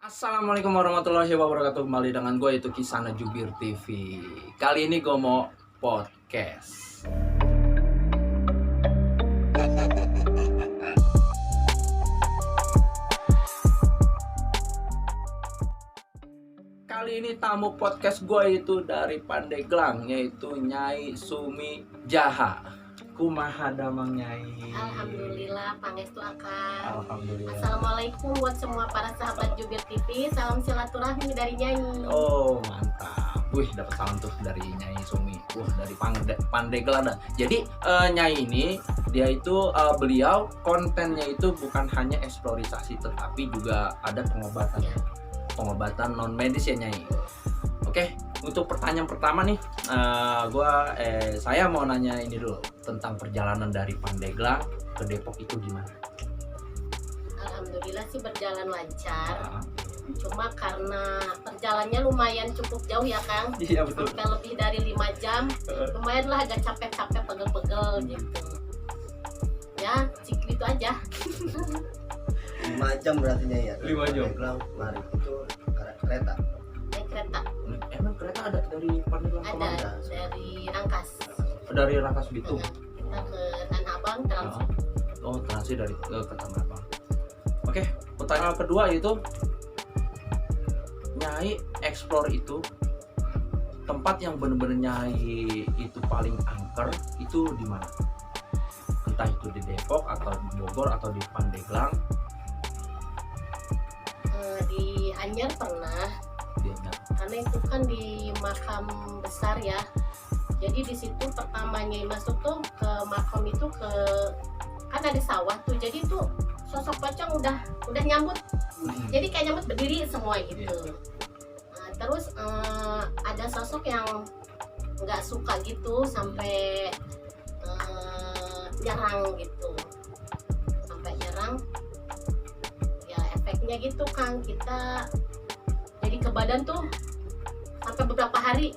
Assalamualaikum warahmatullahi wabarakatuh. Kembali dengan gue itu Kisana Jubir TV. Kali ini gue mau podcast. Kali ini tamu podcast gue itu dari Pandeglang, yaitu Nyai Sumi Jaha. Kumaha damang Nyai? Alhamdulillah, pangestu akang. Alhamdulillah. Assalamualaikum buat semua para sahabat Jubir TV. Salam silaturahmi dari Nyai. Oh mantap. Wih, dapat salam tuh dari Nyai Sumi. Wah, dari Pandeglang dah. Jadi Nyai ini dia itu beliau kontennya itu bukan hanya eksplorisasi tetapi juga ada pengobatan non medis ya Nyai. Oke, untuk pertanyaan pertama nih, saya mau nanya ini dulu tentang perjalanan dari Pandeglang ke Depok itu gimana? Alhamdulillah sih berjalan lancar. Cuma karena perjalannya lumayan cukup jauh ya Kang. Iya betul. Sampai lebih dari 5 jam. Lumayan lah agak capek-capek, pegel-pegel gitu. Ya, gitu aja. 5 jam berarti ya. 5 jam. Pandeglang kemarin itu kereta. Naik kereta. Emang kereta ada dari Pandeglang Ada kemana? dari Rangkas. Dari Rangkas Bitung. Kita ke Tanah Abang transit. Oh, transit dari ke Tanah Abang. Oke, pertanyaan kedua itu Nyai explore itu tempat yang bener-bener Nyai itu paling angker itu di mana? Entah itu di Depok atau di Bogor atau di Pandeglang. Di Anyer pernah. Karena itu kan di makam besar ya, jadi di situ pertamanya masuk tuh ke makam itu kan ada sawah tuh, jadi tuh sosok pocong udah nyambut, jadi kayak nyambut berdiri semua gitu. Nah, terus ada sosok yang nggak suka gitu sampai nyerang gitu, sampai nyerang ya, efeknya gitu kan kita jadi ke badan tuh sampai beberapa hari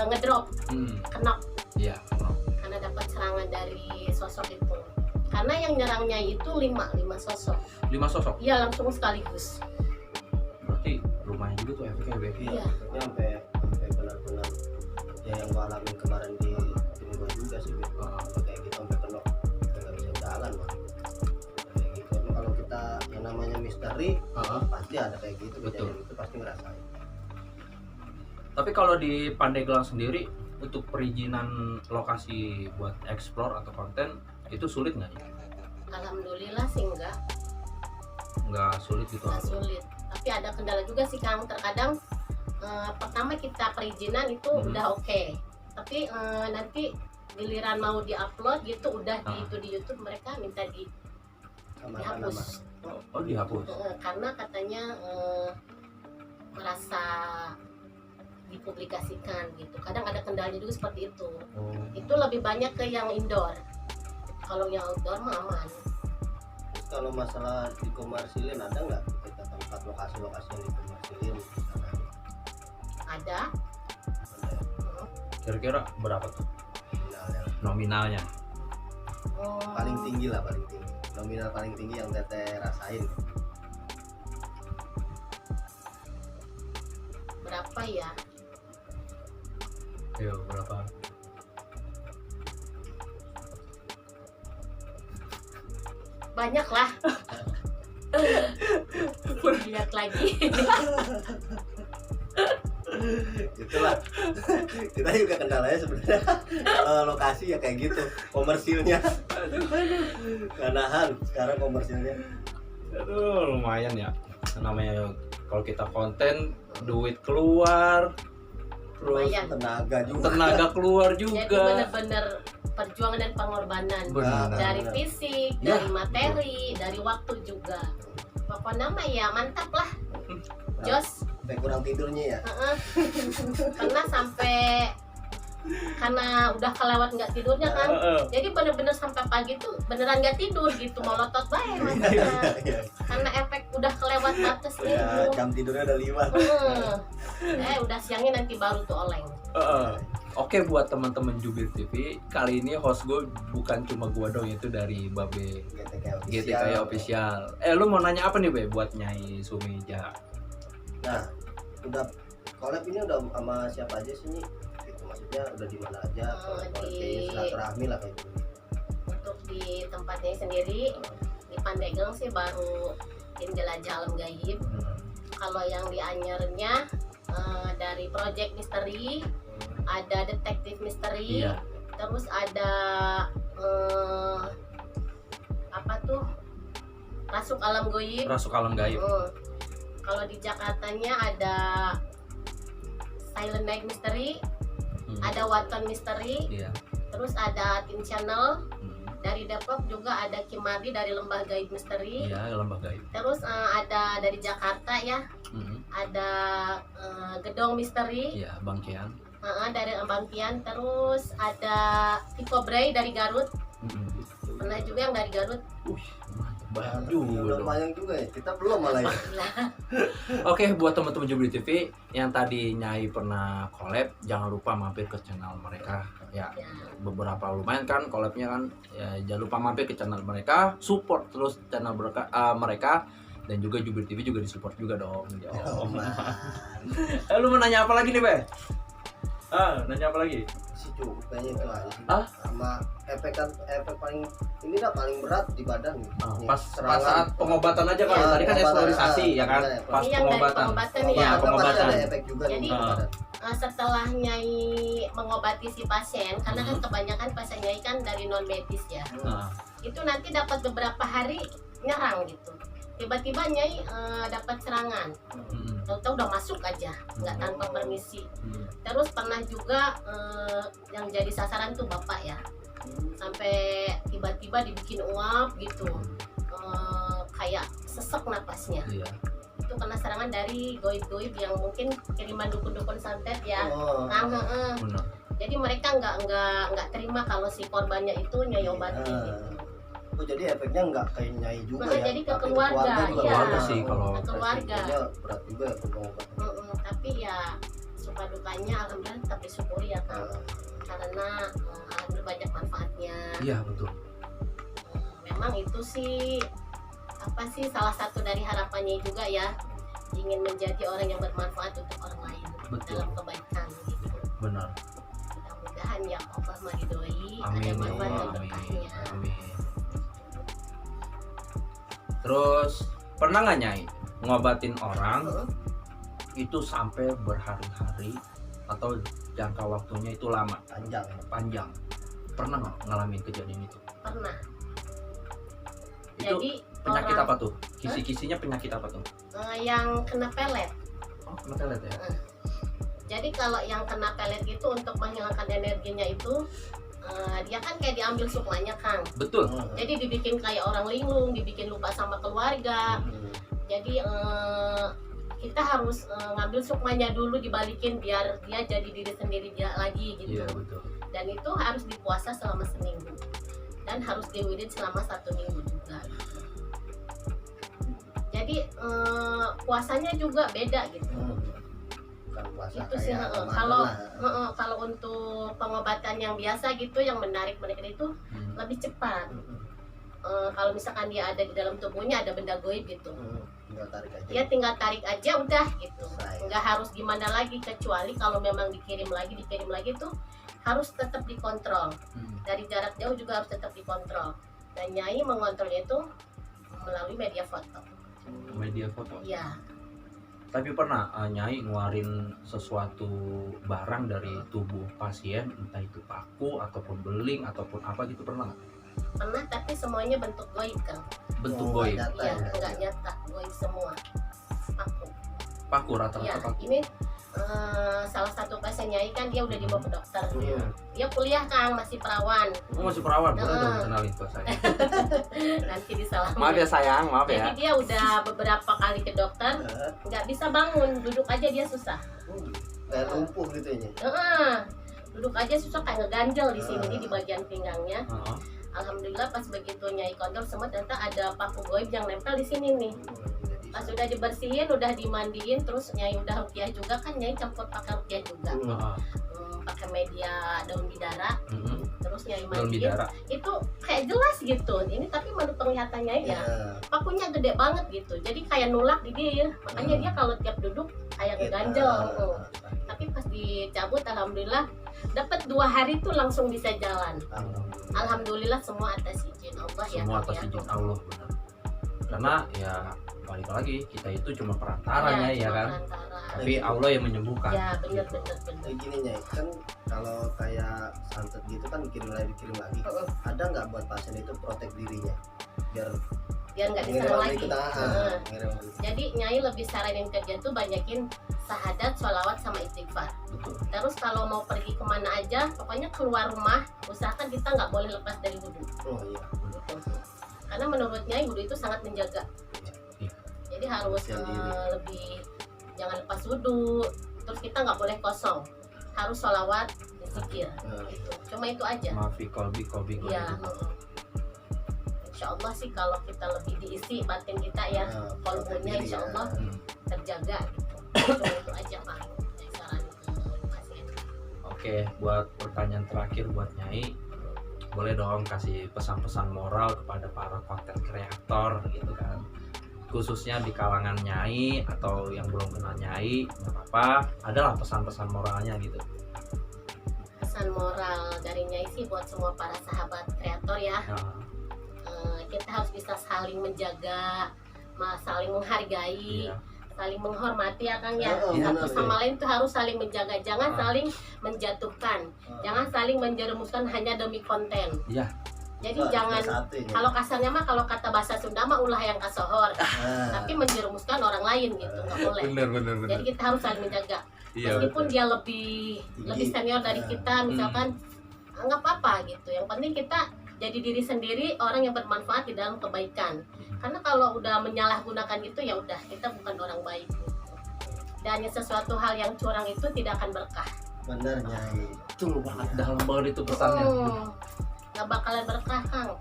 ngedrop, kenop. Iya, Karena dapat serangan dari sosok itu. Karena yang nyerangnya itu 5 sosok. 5 sosok. Iya, langsung sekaligus. Berarti rumahnya juga tuh efeknya Iya. Efeknya sampai benar-benar ya yang gua alamin kemarin di tim gua juga sih. Kayak gitu sampai kenok nggak bisa jalan mah. Kayak gitu. Emang kalau kita yang namanya misteri pasti ada kayak gitu. Betul. Kejadian itu pasti ngerasain. Tapi kalau di Pandeglang sendiri untuk perizinan lokasi buat explore atau konten itu sulit nggak ya? Alhamdulillah sih Nggak sulit gitu. nggak sulit. Tapi ada kendala juga sih Kang. Terkadang pertama kita perizinan itu udah oke. Tapi nanti giliran mau diupload gitu udah di YouTube mereka minta dihapus. Oh dihapus. Karena katanya merasa dipublikasikan gitu. Kadang ada kendalanya juga seperti itu. Itu lebih banyak ke yang indoor. Kalau yang outdoor mah aman. Terus kalau masalah dikomersilin ada nggak kita tempat lokasi-lokasi yang dikomersilin misalkan? Ada. Kira-kira berapa tuh Nominalnya nominalnya? paling tinggi lah, paling tinggi. Nominal paling tinggi yang teteh rasain. Berapa ya? Yo, berapa? Banyak lah. Lihat lagi. Itulah kita juga kendalanya sebenarnya kalau lokasi ya kayak gitu, komersilnya nggak nahan sekarang komersilnya. Aduh, lumayan ya. Namanya kalau kita konten duit keluar, terus Lumayan. tenaga keluar Jadi juga. benar-benar perjuangan dan pengorbanan. Benar. Dari fisik, Ya, dari materi, dari waktu juga. Pokoknya mah ya mantap lah. Jos. sampai kurang tidurnya ya. Pernah sampai karena udah kelewat nggak tidurnya kan, jadi bener-bener sampai pagi tuh beneran nggak tidur gitu, melotot bae matanya. Karena efek udah kelewat batas Ya, itu. jam tidurnya udah 5. Udah siangnya nanti baru tuh oleng. Oke, buat teman-teman Jubir TV, kali ini host gue bukan cuma gue dong, itu dari Babe GTK GTK official. Lu mau nanya apa nih Be buat Nyai Sumi Jaha? Nah, udah collab ini udah sama siapa aja sih nih? Gitu, maksudnya udah di mana aja? Collab di- silaturahmi lah kayak gitu. Untuk di tempatnya sendiri di Pandeglang sih baru tim jelajah alam gaib. Kalau yang di Anyarnya dari Project Misteri, ada Detektif Misteri, Iya. terus ada apa tuh, Rasuk Alam Goib. Rasuk Alam Gaib. Kalau di Jakartanya ada Silent Night Mystery, ada Waton Mystery, Iya. terus ada Tim Channel. Hmm. Dari Depok juga ada Kimardi dari Lembah Gaib Misteri. Iya, Lembah Gaib. Terus ada dari Jakarta ya, ada Gedong Misteri, Iya, Bangkean. dari Bangkian. Terus ada Tiko Bray dari Garut. Pernah juga yang dari Garut. Banyak Udah dong. banyak juga ya. Kita belum malah ya. Oke, buat teman-teman Jubli TV yang tadi Nyai pernah collab, jangan lupa mampir ke channel mereka. Ya, Ya. beberapa lumayan kan collabnya kan. Ya, jangan lupa mampir ke channel mereka, support terus channel mereka, dan juga Jubli TV juga disupport juga dong. Ya. Oh, man. Lu mau nanya apa lagi nih, Be? Nanya apa lagi? Sih cukup kayaknya itu aja sih. Ah? Sama efek paling ini dah paling berat di badan. Nih, Pas serangan. saat pengobatan aja kan, tadi kan pengobatan, eksplorisasi ya kan, benar, pas Ini yang dari pengobatan. pengobatan Pengobatan ya. Iya, pasti pengobatan. ada efek juga Jadi, nih di badan. Setelah Nyai mengobati si pasien, karena kan Hmm. kebanyakan pasien Nyai kan dari non medis ya, Nah, itu nanti dapat beberapa hari nyerang gitu. Tiba-tiba Nyai dapat serangan, tahu-tahu udah masuk aja, nggak tanpa permisi. Terus pernah juga yang jadi sasaran tuh bapak ya, sampai tiba-tiba dibikin uap gitu, kayak sesek napasnya. iya. Itu kena serangan dari goib-goib yang mungkin kiriman dukun-dukun santet ya. Oh. Benar. Jadi mereka nggak terima kalau si korbannya itu Nyai obati gitu. Oh, jadi efeknya nggak kayak Nyai juga Nah, ya. jadi ke tapi keluarga, juga iya. Keluarga sih kalau Ke keluarga. Resikonya berat juga ya pengobatan. Tapi ya suka dukanya alhamdulillah tetap disyukuri ya kan, karena alhamdulillah banyak manfaatnya. iya betul. Memang itu sih apa sih salah satu dari harapannya juga ya, ingin menjadi orang yang bermanfaat untuk orang lain Betul. dalam kebaikan gitu. Benar. Mudah-mudahan ya Allah meridhoi, ada Amin ya manfaat Allah, dan amin. berkahnya. Amin. Terus pernah nggak Nyai ngobatin orang itu sampai berhari-hari atau jangka waktunya itu lama, Panjang. panjang? Pernah nggak ngalamin kejadian itu? Pernah. Itu Jadi penyakit orang apa tuh? Kisi-kisinya penyakit apa tuh? yang kena pelet. Oh, kena telet ya? Jadi kalau yang kena pelet itu untuk menghilangkan energinya itu dia kan kayak diambil sukmanya Kang. Betul. Jadi dibikin kayak orang linglung, dibikin lupa sama keluarga. Jadi kita harus ngambil sukmanya dulu dibalikin biar dia jadi diri sendiri dia lagi gitu. Iya betul. Dan itu harus dipuasa selama seminggu dan harus diwirid selama 1 minggu juga. Jadi puasanya juga beda gitu. Bukan puasa Itu sih kayak Ramadan kalau lah. kalau untuk pengobatan yang biasa gitu yang menarik mereka itu lebih cepat. Kalau misalkan dia ada di dalam tubuhnya ada benda goib gitu, Tinggal tarik aja. dia tinggal tarik aja udah gitu, Selesai. nggak harus gimana lagi, kecuali kalau memang dikirim lagi tuh harus tetap dikontrol dari jarak jauh, juga harus tetap dikontrol. Dan Nyai mengontrolnya itu melalui media foto. Media foto. Iya. Tapi pernah Nyai ngeluarin sesuatu barang dari tubuh pasien, entah itu paku ataupun beling ataupun apa gitu, pernah nggak? Pernah, tapi semuanya bentuk goib kan. Bentuk Oh, goib. nggak nyata Iya, ya. nggak nyata, goib semua. Paku. Paku Iya, rata-rata paku. ini salah satu pasien Nyai kan dia udah dibawa ke dokter. Dia kuliah Kang, masih perawan. Oh, masih perawan, boleh Heeh. dong kenalin ke saya. Nanti disalamin. Maaf ya sayang, maaf Jadi ya. dia udah beberapa kali ke dokter, nggak bisa bangun, duduk aja dia susah. Kayak lumpuh gitu ya. Heeh. Duduk aja susah, kayak ngeganjel di sini di bagian pinggangnya. Heeh. Alhamdulillah pas begitu Nyai kontrol semua, ternyata ada paku goib yang nempel di sini nih. Pas udah dibersihin, udah dimandiin, terus Nyai udah ruqyah juga kan, Nyai campur pakai ruqyah juga. Heeh. Pakai media daun bidara, Heeh. terus terus Nyai Daun mandiin bidara. itu kayak jelas gitu. Ini tapi menurut penglihatannya ya pakunya gede banget gitu, jadi kayak nulak di dia, makanya dia kalau tiap duduk kayak ngeganjel. Tapi pas dicabut alhamdulillah dapat 2 hari tuh langsung bisa jalan. Alhamdulillah semua atas izin Allah ya. Semua atas izin Allah, benar. Karena ya balik lagi kita itu cuma perantaranya ya cuma kan. perantara. Tapi Allah yang menyembuhkan. Ya bener. Kayak gini Nyai, kan kalau kayak santet gitu kan dikirim lagi. Ada nggak buat pasien itu protek dirinya biar Nggak ngirim diserang lagi lagi. ke tangan, ngirim lagi. Jadi Nyai lebih saranin kerja tuh banyakin sahadat, sholawat sama istighfar. Betul. Terus kalau mau pergi kemana aja, pokoknya keluar rumah, usahakan kita nggak boleh lepas dari wudhu. Oh iya. Gitu. Karena menurut Nyai wudhu itu sangat menjaga. Iya. Jadi harus lebih jangan lepas wudhu. Terus kita nggak boleh kosong, harus sholawat, zikir. Gitu. Cuma itu aja. Maafi kolbi Iya. Insya Allah sih kalau kita lebih diisi batin kita ya, kolbunya insya Allah terjaga gitu. Cuma itu aja paling yang saranin ke pasien. Oke, buat pertanyaan terakhir buat Nyai, boleh dong kasih pesan-pesan moral kepada para konten kreator gitu kan, khususnya di kalangan Nyai atau yang belum kenal Nyai, nggak apa-apa, adalah pesan-pesan moralnya gitu. Pesan moral dari Nyai sih buat semua para sahabat kreator ya, kita harus bisa saling menjaga, saling menghargai, Iya. saling menghormati ya Kang ya. Iya, Satu sama lain itu harus saling menjaga, jangan saling menjatuhkan, jangan saling menjerumuskan hanya demi konten. Iya. Jadi jangan, kalau kasarnya mah kalau kata bahasa Sunda mah ulah yang kasohor, tapi menjerumuskan orang lain gitu nggak boleh. Bener. Jadi kita harus saling menjaga. Iya, Meskipun dia lebih senior dari kita, misalkan nggak apa-apa gitu. Yang penting kita jadi diri sendiri, orang yang bermanfaat di dalam kebaikan. Karena kalau udah menyalahgunakan itu ya udah kita bukan orang baik. Dan sesuatu hal yang curang itu tidak akan berkah. Bener Nyai. Betul banget, dalam banget itu pesannya. Nggak bakalan berkah Kang.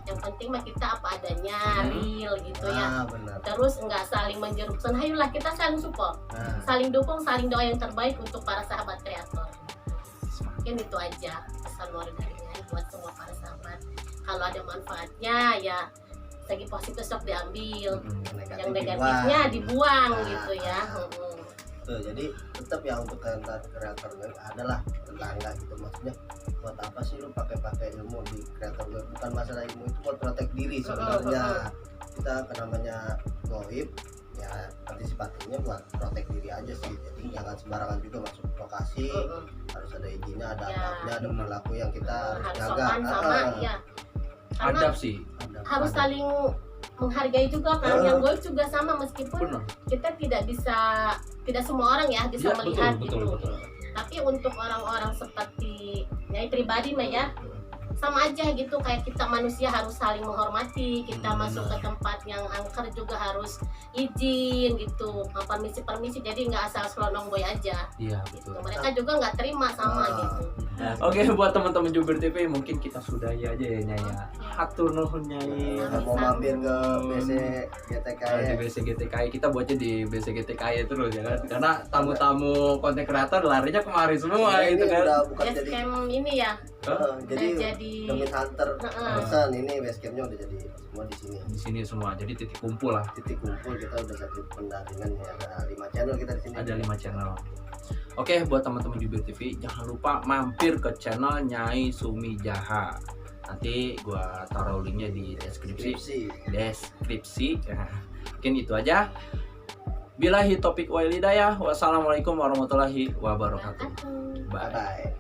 Yang penting mah kita apa adanya, real gitu ya. Benar. Terus nggak saling menjerumuskan. Ayolah kita saling support, saling dukung, saling doa yang terbaik untuk para sahabat kreator. Mungkin itu aja pesan moral dari Nyai buat semua para sahabat. Kalau ada manfaatnya ya segi positif sok diambil, yang negatifnya dibuang gitu ya. Tuh, jadi tetap ya untuk kreator web adalah tetangga gitu, maksudnya buat apa sih lu pakai ilmu di kreator web, bukan masalah ilmu itu buat protek diri sebenarnya. Kita namanya goib ya, partisipasinya buat protek diri aja sih. Jadi jangan sembarangan juga masuk lokasi, harus ada izinnya, ada adabnya, ada perilaku yang kita harus jaga. sopan sama ya. Karena Adab sih. harus saling menghargai juga kan. Yang goib juga sama, meskipun Benar. kita tidak semua orang ya bisa Ya, melihat betul. Tapi untuk orang-orang seperti Nyai pribadi mah ya sama aja gitu, kayak kita manusia harus saling menghormati. Kita masuk ke tempat yang angker juga harus izin gitu, permisi, jadi nggak asal selonong boy aja Iya, gitu. betul. Mereka juga nggak terima sama gitu. Oke, buat teman-teman Jubir TV mungkin kita sudahi aja ya Nyai ya. Hatur nuhun Nyai. Mau mampir ke BC GTK Di ya. BC GTKI, kita buatnya di BC GTKI terus ya kan, karena tamu-tamu konten kreator larinya kemari semua Ini gitu kan. udah bukan Base jadi camp ini ya jadi demi hunter pesan ini base campnya udah jadi semua di sini. Di sini semua, jadi titik kumpul lah. Titik kumpul kita udah satu pendaringan ya, ada 5 channel kita di sini. Ada 5 channel. Oke, buat teman-teman Jubir TV jangan lupa mampir ke channel Nyai Sumi Jaha. Nanti gua taruh linknya di deskripsi. Ya. Mungkin itu aja. Billahi taufiq wal hidayah. Wassalamualaikum warahmatullahi wabarakatuh. Bye. Bye.